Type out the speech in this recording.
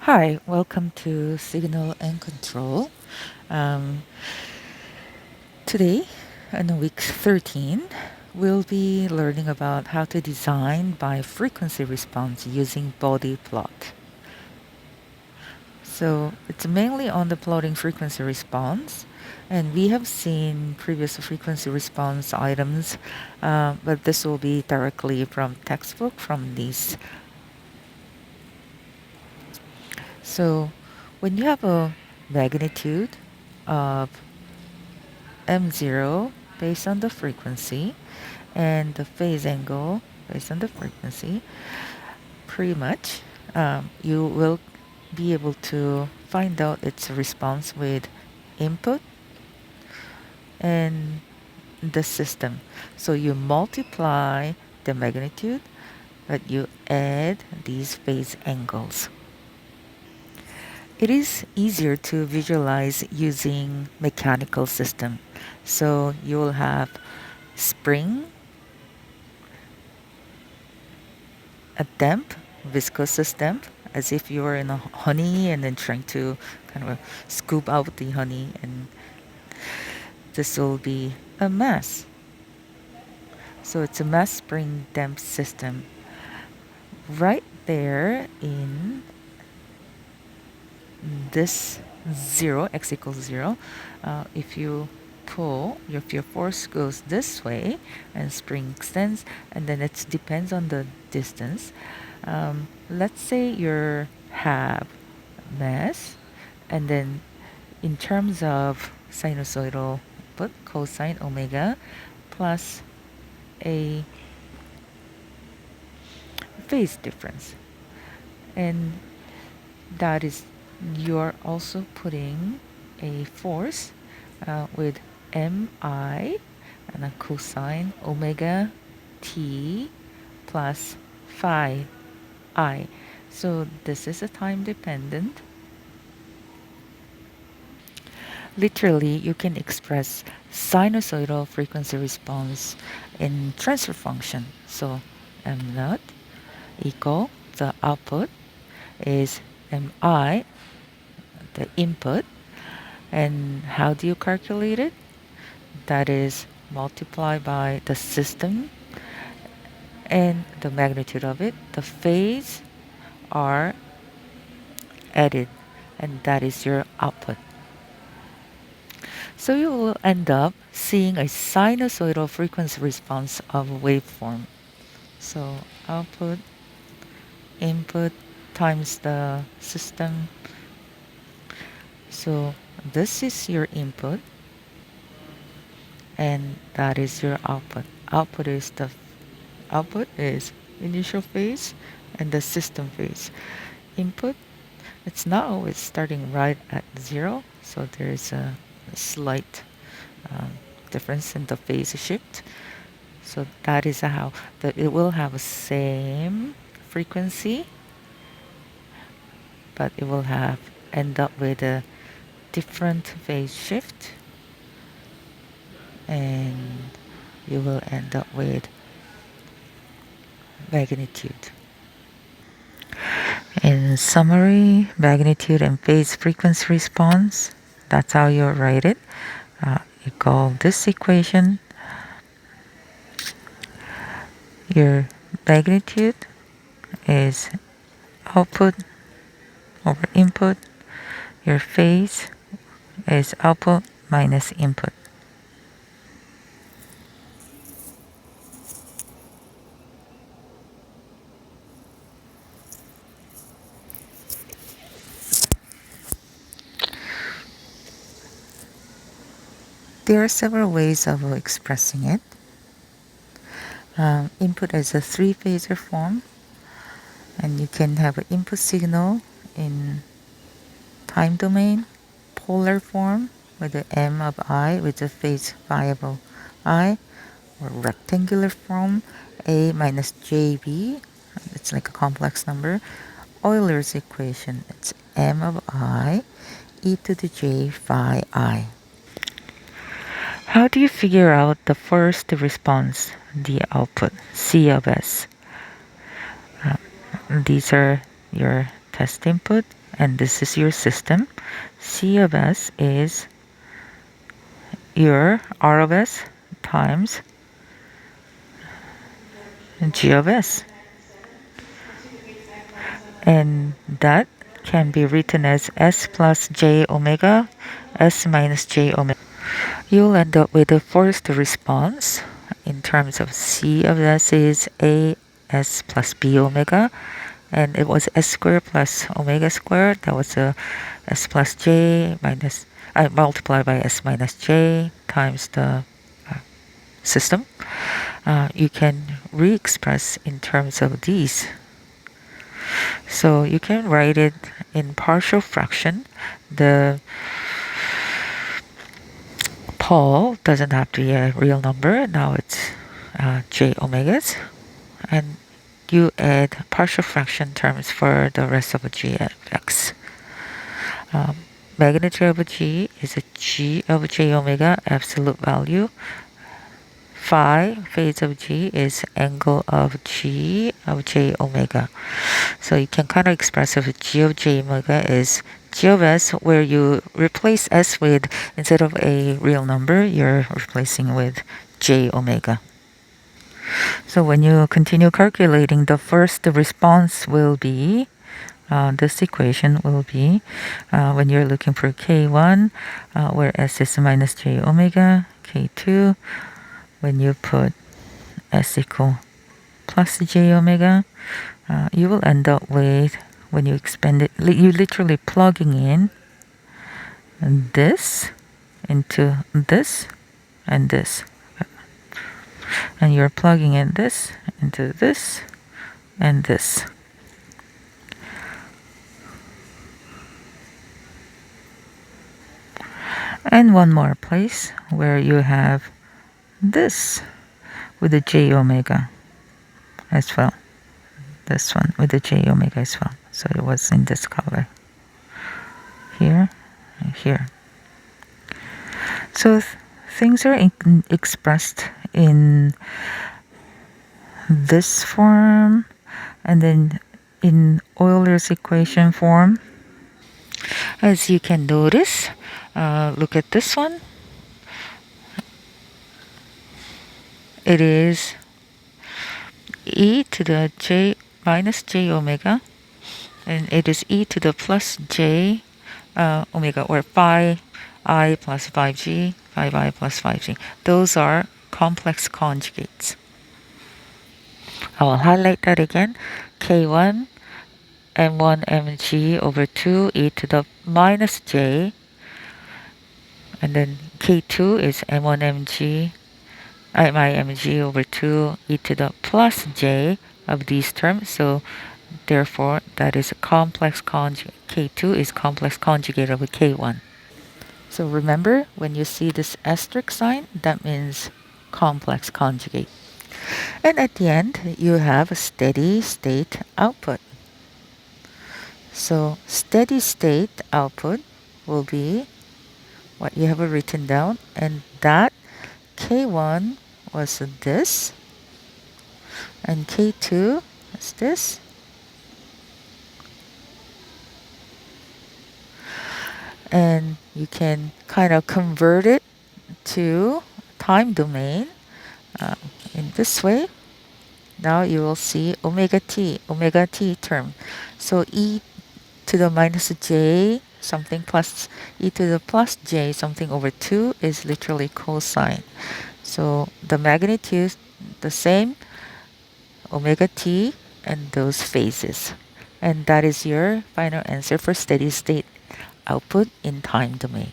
Hi, welcome to Signal and Control. Um, Today, in week 13, we'll be learning about how to design by frequency response using body plot. So it's mainly on the plotting frequency response, and we have seen previous frequency response items, but this will be directly from textbook from these. So when you have a magnitude of m0 based on the frequency and the phase angle based on the frequency, pretty much you will be able to find out its response with input and the system. So you multiply the magnitude, but you add these phase angles. It is easier to visualize using mechanical system. So you will have spring, a damp, viscous damp, as if you were in a honey and then trying to kind of scoop out the honey, and this will be a mass. So it's a mass spring damp system. Right there in this zero, x equals zero, if you pull, if your force goes this way and spring extends, and then it depends on the distance. Let's say you have mass, and then in terms of sinusoidal input, cosine omega plus a phase difference. And that is, you're also putting a force with mi and a cosine omega t plus phi I. So this is a time dependent. Literally, you can express sinusoidal frequency response in transfer function. So m naught equal the output is mi, the input. And how do you calculate it? That is multiplied by the system and the magnitude of it. The phase are added, and that is your output. So you will end up seeing a sinusoidal frequency response of a waveform. So output, input times the system. So this is your input, and that is your output. Output is initial phase and the system phase. Input, it's not always starting right at zero, so there is a slight um, difference in the phase shift. So that is how it will have the same frequency, but it will have end up with a different phase shift, and you will end up with magnitude. In summary, magnitude and phase frequency response, that's how you write it. You call this equation your magnitude is output over input. Your phase is output minus input. There are several ways of expressing it. Input is a three-phasor form, and you can have an input signal in time domain, polar form with the m of I with the phase variable I, or rectangular form a minus jb. It's like a complex number. Euler's equation, it's m of I e to the j phi I. How do you figure out the first response, the output, C of S? These are your test input and this is your system. C of S is your R of S times G of S. And that can be written as S plus J omega, S minus J omega. You'll end up with the first response in terms of C of S is A S plus B omega, and it was S squared plus omega squared. That was a S plus J minus, multiplied by S minus J times the system. You can re-express in terms of these. So you can write it in partial fraction. The Paul doesn't have to be a real number. Now it's J omegas. And you add partial fraction terms for the rest of G of X. Magnitude of G is a G of J omega absolute value. Phi, phase of G, is angle of G of J omega. So you can kind of express if G of J omega is G of S, where you replace S with, instead of a real number, you're replacing with J omega. So when you continue calculating, the first response will be, this equation will be, when you're looking for K1, where S is minus J omega, K2, when you put S equal plus J omega, you will end up with, when you expand it, you're literally plugging in this into this and this. And you're plugging in this into this and this. And one more place where you have this with the J omega as well. This one with the J omega as well. So it was in this color. Here and here. So things are expressed in this form and then in Euler's equation form. As you can notice, look at this one. It is e to the j minus j omega, and it is e to the plus j omega, or phi I plus 5g, 5i plus 5g. Those are complex conjugates. I will highlight that again. K1 m1 mg over 2 e to the minus j, and then K2 is m1 mg mg over 2 e to the plus j of these terms. So therefore that is a complex conjugate. K2 is complex conjugate of a K1. So remember, when you see this asterisk sign, that means complex conjugate. And at the end, you have a steady state output. So steady state output will be what you have written down, and that K1 was this, and K2 is this. And you can kind of convert it to time domain in this way. Now you will see omega t term. So e to the minus j something plus e to the plus j something over 2 is literally cosine. So the magnitude the same, omega t, and those phases. And that is your final answer for steady state output in time domain.